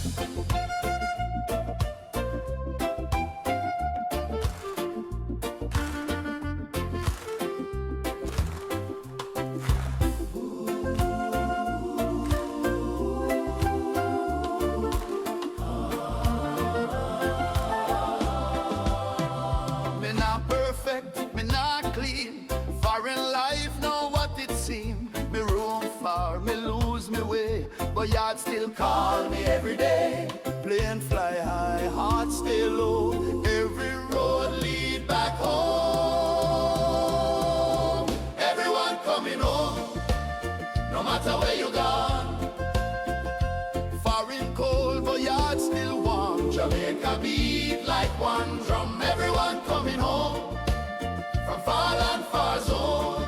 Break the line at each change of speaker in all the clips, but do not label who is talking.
Me not perfect, me not clean. Foreign life, know what it seem. Me roam far, me lose me way, but yard still call me every day. Plane fly high, heart stay low. Every road lead back home. Everyone coming home, no matter where you gone. Foreign cold, but yard still warm. Jamaica beat like one drum. Everyone coming home from far and far zone.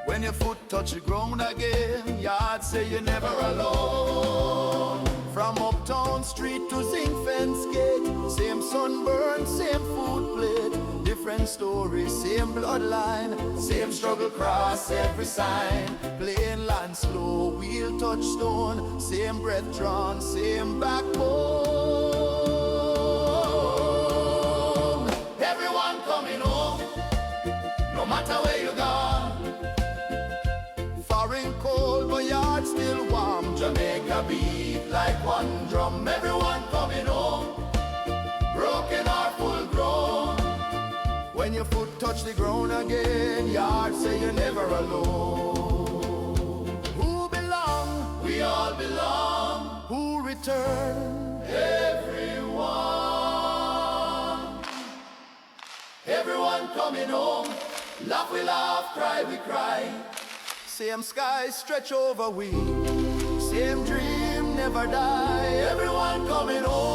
When your foot touch the ground again, yard say you're never alone. From uptown street to zinc fence gate, same sunburn, same food plate. Different story, same bloodline, same struggle cross every sign. Plain land slow, wheel touch stone, same breath drawn, same backbone. Everyone coming home, no matter where you gone. Foreign cold, but yard still warm. Jamaica beat like one drum. Everyone coming home, broken or full grown. When your foot touch the ground again, yard say you're never alone. Who belong? We all belong. Who return? Everyone. Everyone coming home. Laugh we laugh, cry we cry. Same sky stretch over we, same dream never die. Everyone coming home.